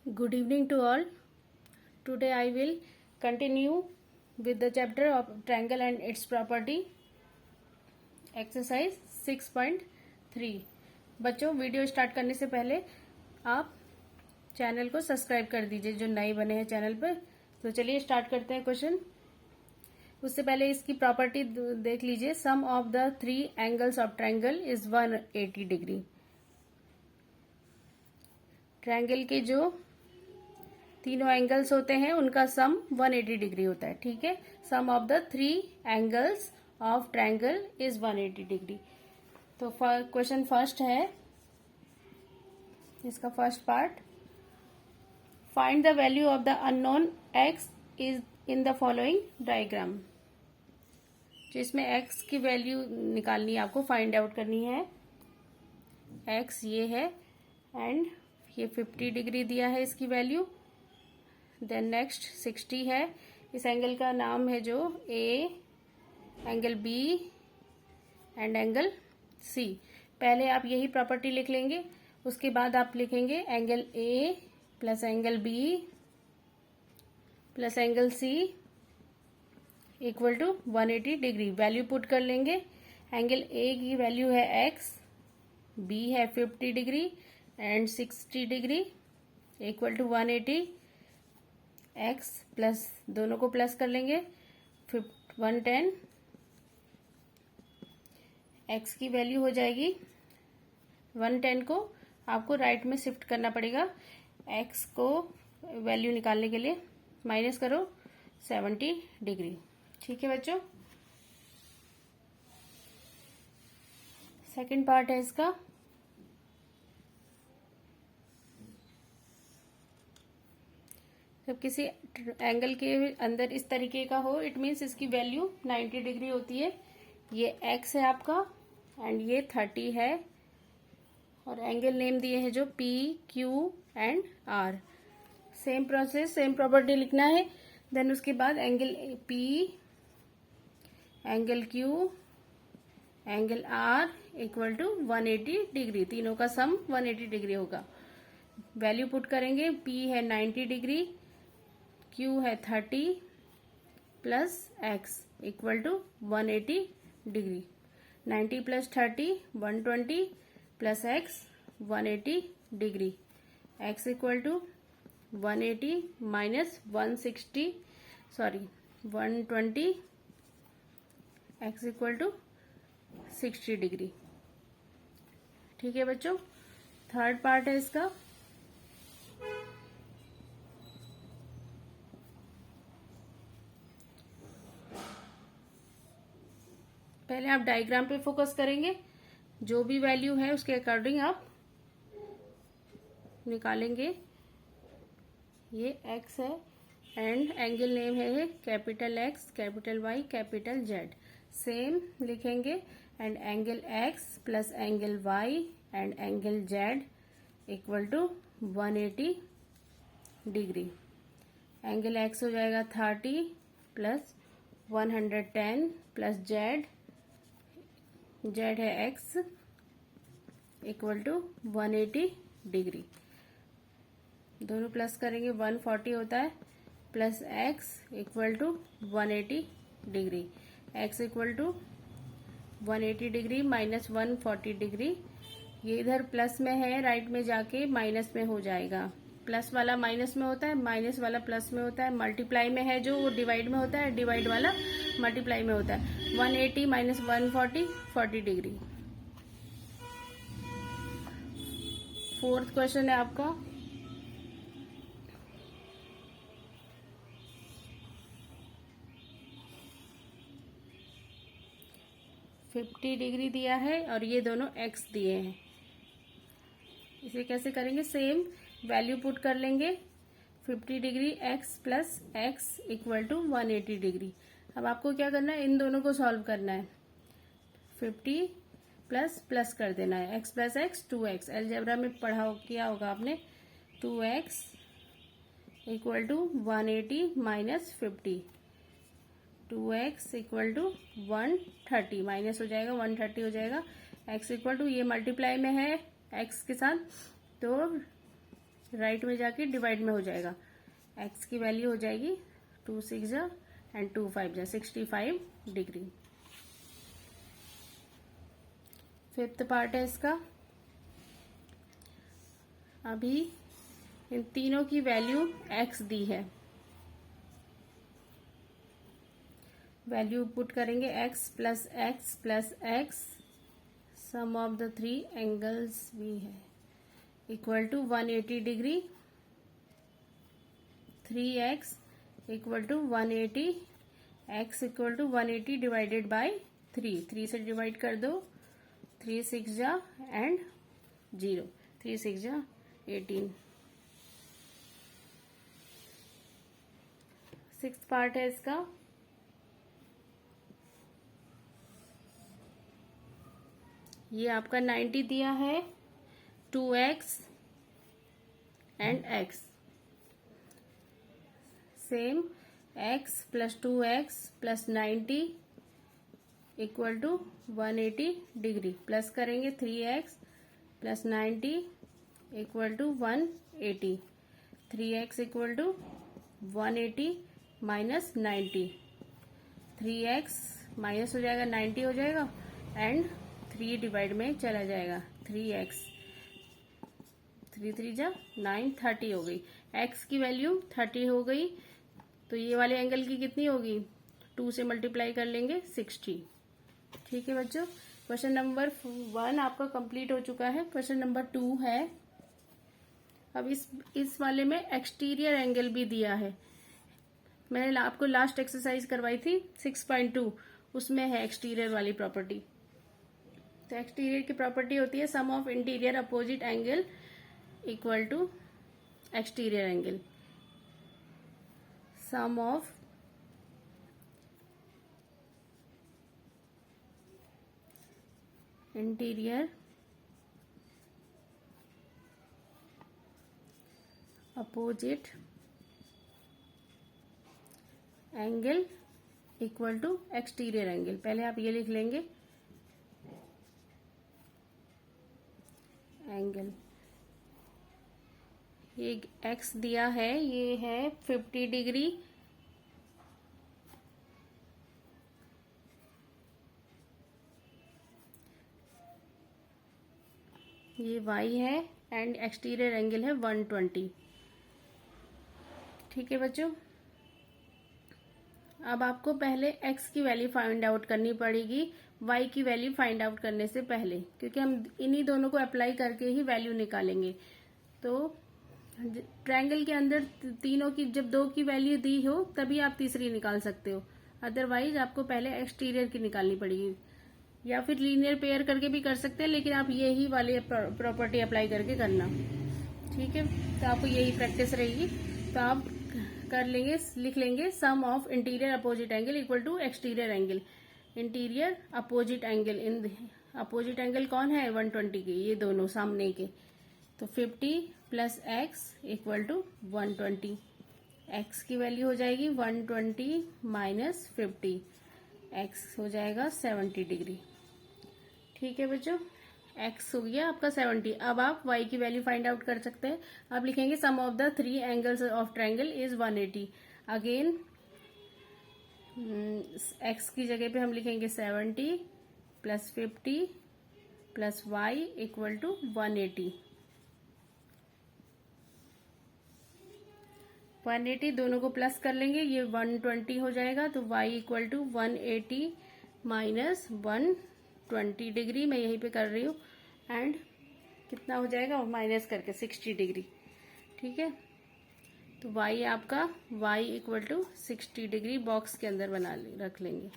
Good evening to all. Today I will continue with the chapter of triangle and its property. Exercise 6.3. बच्चों, video start करने से पहले आप channel को subscribe कर दीजिए जो नए बने हैं चैनल पर। तो चलिए स्टार्ट करते हैं क्वेश्चन। उससे पहले इसकी प्रॉपर्टी देख लीजिए। Sum of the three angles of triangle is 180 degree. Triangle के जो तीनों एंगल्स होते हैं उनका सम 180 डिग्री होता है। ठीक है, sum of the three angles of triangle is 180 degree. तो क्वेश्चन फर्स्ट है, इसका first part, find the value of the unknown x is in the following diagram. जिसमें एक्स की वैल्यू निकालनी है, आपको फाइंड आउट करनी है। एक्स ये है एंड ये 50 डिग्री दिया है इसकी वैल्यू। देन नेक्स्ट 60 है। इस एंगल का नाम है जो A, angle B and angle C. पहले आप यही प्रॉपर्टी लिख लेंगे, उसके बाद आप लिखेंगे angle A plus angle B plus angle C equal to 180 degree. Value put कर लेंगे। एंगल ए की वैल्यू है एक्स, बी है 50 degree and 60 degree equal to 180। X plus दोनों को प्लस कर लेंगे 110। एक्स की वैल्यू हो जाएगी 110 को आपको राइट में शिफ्ट करना पड़ेगा। एक्स को वैल्यू निकालने के लिए माइनस करो 70 डिग्री। ठीक है बच्चों, सेकंड पार्ट है इसका। जब किसी एंगल के अंदर इस तरीके का हो, इट मीन्स इसकी वैल्यू 90 डिग्री होती है। ये एक्स है आपका एंड ये 30 है और एंगल नेम दिए हैं जो P, Q and R. Same process, same property लिखना है। देन उसके बाद angle P, angle Q, angle R equal to 180 degree. तीनों का सम 180 डिग्री होगा। वैल्यू पुट करेंगे। पी है 90 डिग्री, क्यू है 30 plus x equal to 180 degree. 90 plus 30 120 plus x 180 degree. X equal to 180 minus 160 sorry 120, x equal to 60 degree. ठीक है बच्चों, third part है इसका। पहले आप डायग्राम पे फोकस करेंगे। जो भी वैल्यू है उसके अकॉर्डिंग आप निकालेंगे। ये एक्स है एंड एंगल नेम है capital X, capital Y, capital Z. Same लिखेंगे and angle X plus angle Y and angle Z equal to 180 degree. Angle X हो जाएगा 30 प्लस 110 प्लस जेड, जेड है एक्स इक्वल टू 180 डिग्री। दोनों plus करेंगे 140 होता है plus x equal to 180 degree. X equal to 180 degree minus 140 degree. ये इधर plus में है, राइट में जाके माइनस में हो जाएगा। प्लस वाला माइनस में होता है, माइनस वाला प्लस में होता है। मल्टीप्लाई में है जो वो डिवाइड में होता है, डिवाइड वाला मल्टीप्लाई में होता है। 180 माइनस 140 40 डिग्री। फोर्थ क्वेश्चन है आपका। $50 डिग्री दिया है और ये दोनों एक्स दिए हैं। इसे कैसे करेंगे? सेम वैल्यू पुट कर लेंगे। 50 degree x plus x equal to 180 degree. अब आपको क्या करना है? इन दोनों को सॉल्व करना है। 50 प्लस प्लस कर देना है, x plus X 2x। Algebra में पढ़ा किया होगा आपने। 2x equal to 180 minus 50। 2x equal to 130 minus हो जाएगा 130 हो जाएगा। x इक्वल टू, ये मल्टीप्लाई में है x के साथ तो राइट में जाके डिवाइड में हो जाएगा। x की वैल्यू हो जाएगी 2 6 जा एंड 2 5 जा 65 डिग्री। फिफ्थ पार्ट है इसका। अभी इन तीनों की वैल्यू x दी है, वैल्यू पुट करेंगे x plus x plus x, sum of the three angles भी है equal to 180 degree, 3x equal to 180, x equal to 180 divided by 3 से डिवाइड कर दो, 3 6 जा एंड 0, 3 6 जा 18। सिक्स्थ पार्ट है इसका। ये आपका 90 दिया है, 2x and x, same x plus 2x plus 90 equal to 180 degree, plus करेंगे 3x plus 90 equal to 180, 3x equal to 180 minus 90, 3x minus हो जाएगा 90 हो जाएगा एंड 3 डिवाइड में चला जाएगा, 3x 3 3 जा 9 30 हो गई। x की वैल्यू 30 हो गई, तो ये वाले एंगल की कितनी होगी, 2 से मल्टीप्लाई कर लेंगे 60। ठीक है बच्चों, क्वेश्चन नंबर 1 आपका कंप्लीट हो चुका है। क्वेश्चन नंबर 2 है। अब इस वाले में एक्सटीरियर एंगल भी दिया है। मैंने आपको लास्ट एक्सरसाइज करवाई थी 6.2, उसमें है एक्सटीरियर वाली प्रॉपर्टी। तो एक्सटीरियर की प्रॉपर्टी होती है sum of interior opposite angle equal to exterior angle, sum of interior opposite angle equal to exterior angle. पहले आप ये लिख लेंगे एंगल, ये x दिया है, ये है 50 डिग्री, ये y है एंड एक्सटीरियर एंगल है 120। ठीक है बच्चों, अब आपको पहले x की वैल्यू फाइंड आउट करनी पड़ेगी y की वैल्यू फाइंड आउट करने से पहले, क्योंकि हम इन्हीं दोनों को अप्लाई करके ही वैल्यू निकालेंगे। तो ट्रायंगल के अंदर तीनों की जब 2 की वैल्यू दी हो तभी आप तीसरी निकाल सकते हो, अदरवाइज आपको पहले एक्सटीरियर की निकालनी पड़ेगी, या फिर लीनियर पेयर करके भी कर सकते हैं, लेकिन आप यही वाली प्रॉपर्टी अप्लाई करके करना। ठीक है, तो आपको यही प्रैक्टिस रहेगी। तो आप कर लेंगे, लिख लेंगे sum of interior opposite angle equal to exterior angle. Interior opposite angle, इन अपोजिट एंगल कौन है 120 के, ये दोनों सामने के, तो 50 प्लस एक्स इक्वल टू 120, एक्स की वैल्यू हो जाएगी 120 माइनस 50, एक्स हो जाएगा 70 डिग्री। ठीक है बच्चों, x हो गया आपका 70। अब आप y की वैल्यू फाइंड आउट कर सकते हैं। आप लिखेंगे sum of the 3 angles of triangle is 180। Again x की जगह पे हम लिखेंगे 70 plus 50 plus y equal to 180। 180 दोनों को प्लस कर लेंगे, ये 120 हो जाएगा, तो y equal to 180 minus 120 degree, मैं यहीं पे कर रही हूँ, एंड कितना हो जाएगा माइनस करके 60 डिग्री। ठीक है, तो y आपका y equal to 60 degree box के अंदर रख लेंगे।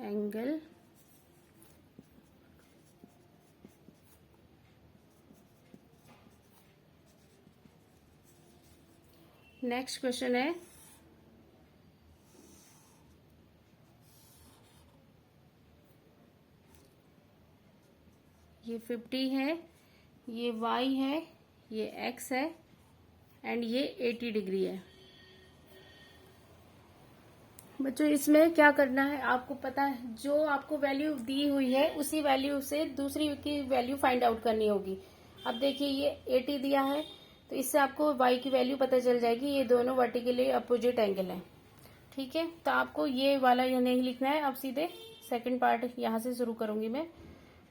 एंगल नेक्स्ट क्वेश्चन है, ये 50 है, ये y है, ये x है एंड ये 80 डिग्री है। बच्चों इसमें क्या करना है आपको पता है, जो आपको वैल्यू दी हुई है उसी वैल्यू से दूसरी की वैल्यू फाइंड आउट करनी होगी। अब देखिए ये 80 दिया है, तो इससे आपको y की वैल्यू पता चल जाएगी। ये दोनों वर्टिकली अपोजिट एंगल है, ठीक है। तो आपको ये वाला ये नहीं लिखना है। अब सीधे सेकंड पार्ट यहाँ से शुरू करूंगी मैं।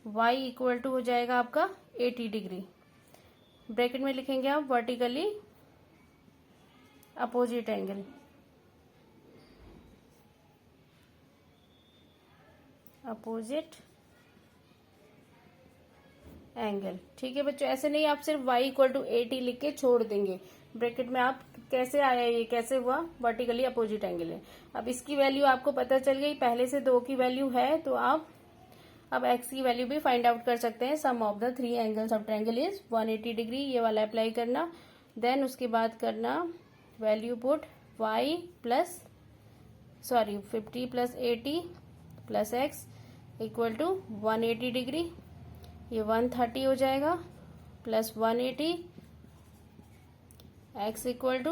y इक्वल टू हो जाएगा आपका 80 डिग्री। ब्रैकेट में लिखेंगे आप vertically opposite angle, opposite angle, ठीक है बच्चों। ऐसे नहीं आप सिर्फ y इक्वल टू 80 लिख के छोड़ देंगे ब्रैकेट में। आप कैसे आया, ये कैसे हुआ, वर्टिकली अपोजिट एंगल है। अब इसकी वैल्यू आपको पता चल गई, पहले से 2 की वैल्यू है, तो आप अब x की वैल्यू भी फाइंड आउट कर सकते हैं। Sum of the 3 angles of triangle is 180 degree, ये वाला अप्लाई करना। देन उसके बाद करना value put y plus 50 plus 80 plus x equal to 180 degree, ये 130 हो जाएगा, plus 180 x equal to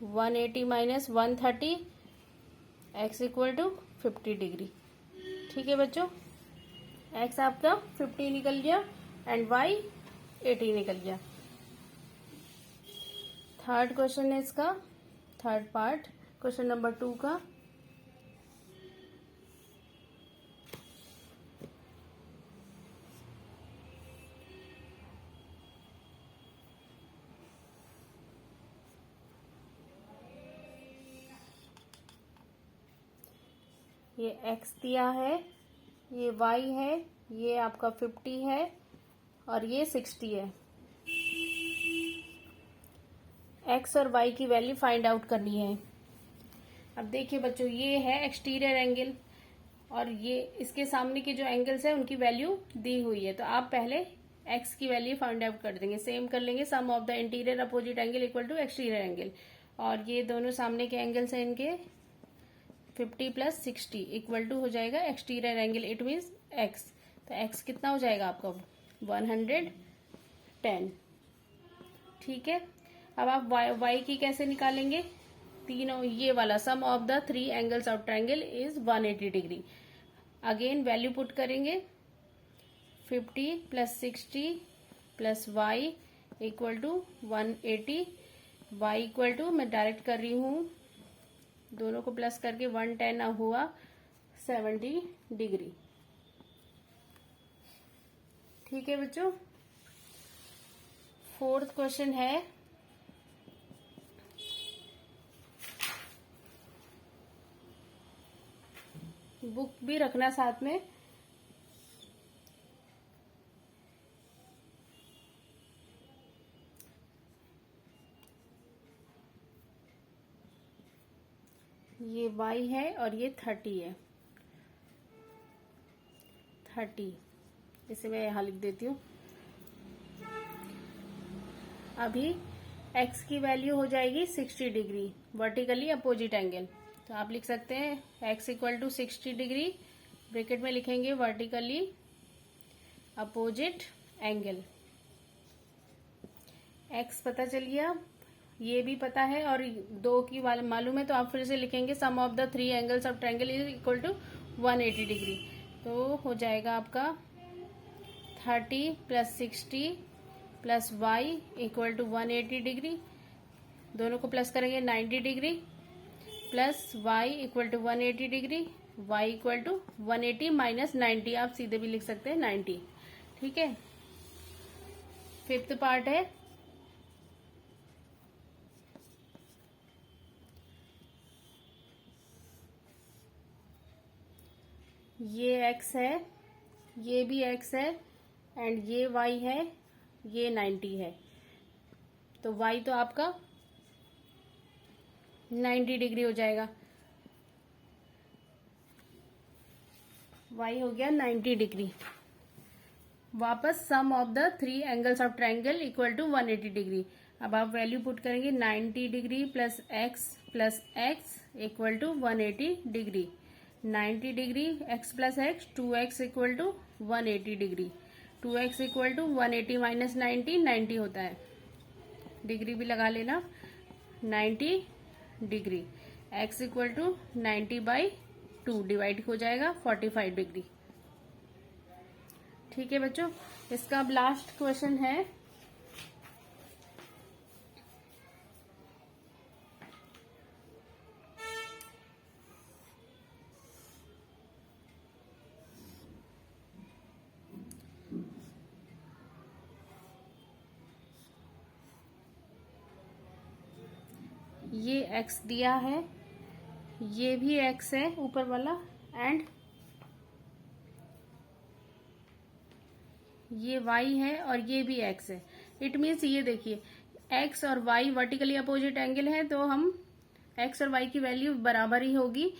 180 minus 130 x equal to 50 degree, ठीक है बच्चों। x आपका 50 निकल गया एंड y 80 निकल गया। थर्ड क्वेश्चन है इसका, थर्ड पार्ट क्वेश्चन नंबर 2 का। ये x दिया है, ये y है, ये आपका 50 है और ये 60 है। x और y की वैल्यू फाइंड आउट करनी है। अब देखिए बच्चों, ये है एक्सटीरियर एंगल और ये इसके सामने के जो एंगल्स है उनकी वैल्यू दी हुई है। तो आप पहले x की वैल्यू फाइंड आउट कर देंगे। सेम कर लेंगे, sum of the interior opposite angle equal to exterior angle, और ये दोनों सामने के एंगल्स हैं इनके 50 प्लस 60 इक्वल टू हो जाएगा exterior angle, it means x। तो x कितना हो जाएगा आपका 110, ठीक है। अब आप y की कैसे निकालेंगे, तीनों ये वाला sum of the 3 angles of triangle is 180 degree. Again value put करेंगे 50 plus 60 plus y equal to 180, y equal to मैं डायरेक्ट कर रही हूँ, दोनों को प्लस करके 110 हुआ 70 डिग्री, ठीक है बच्चों। फोर्थ क्वेश्चन है, बुक भी रखना साथ में। ये y है और ये 30 है, 30, इसे मैं यहाँ लिख देती हूँ। अभी x की वैल्यू हो जाएगी 60 डिग्री, वर्टिकली अपोजिट एंगल। तो आप लिख सकते हैं x equal to 60 degree, bracket में लिखेंगे वर्टिकली अपोजिट एंगल। x पता चल गया, ये भी पता है और 2 की मालूम है, तो आप फिर से लिखेंगे sum of the 3 angles of triangle is equal to 180 degree. तो हो जाएगा आपका 30 plus 60 plus y equal to 180 degree, दोनों को प्लस करेंगे 90 degree, plus y equal to 180 degree, y equal to 180 minus 90, आप सीधे भी लिख सकते हैं 90, ठीक है। फिफ्थ पार्ट है, ये x है, ये भी x है एंड ये y है, ये 90 है। तो y तो आपका 90 डिग्री हो जाएगा, y हो गया 90 डिग्री। वापस sum of the 3 angles of triangle equal to 180 degree. अब आप वैल्यू पुट करेंगे 90 degree plus x equal to 180 degree. 90 degree x plus X 2x equal to 180 degree. 2x equal to 180 minus 90 होता है, degree भी लगा लेना, 90 degree. x equal to 90/2 divide हो जाएगा 45 डिग्री। ठीक है बच्चों, इसका अब लास्ट क्वेश्चन है। ये x दिया है, ये भी x है ऊपर वाला, एंड ये y है और ये भी x है। इट मीन्स ये देखिए x और y वर्टिकली अपोजिट एंगल है, तो हम x और y की वैल्यू बराबर ही होगी,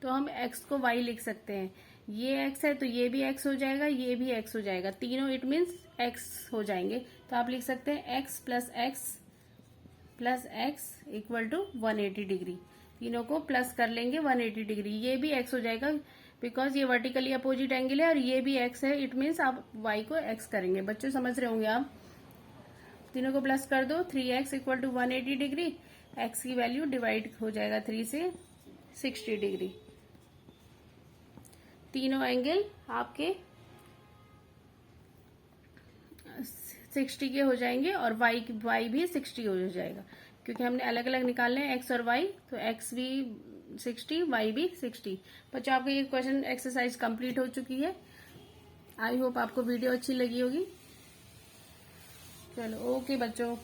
तो हम x को y लिख सकते हैं। ये x है तो ये भी x हो जाएगा, ये भी x हो जाएगा, तीनों इट मीन्स x हो जाएंगे। तो आप लिख सकते हैं x plus x equal to 180 degree. तीनों को प्लस कर लेंगे 180 डिग्री, ये भी x हो जाएगा बिकॉज ये वर्टिकली अपोजिट एंगल है और ये भी x है, इट मीन्स आप y को x करेंगे। बच्चों समझ रहे होंगे आप। तीनों को प्लस कर दो, 3x equal to 180 degree, x की वैल्यू डिवाइड हो जाएगा 3 से 60 डिग्री। तीनों एंगल आपके 60 के हो जाएंगे और y भी 60 हो जाएगा, क्योंकि हमने अलग अलग निकालने हैं x और y, तो x भी 60, y भी 60। बच्चों आपको ये क्वेश्चन एक्सरसाइज कंप्लीट हो चुकी है। आई होप आपको वीडियो अच्छी लगी होगी। चलो ओके बच्चों।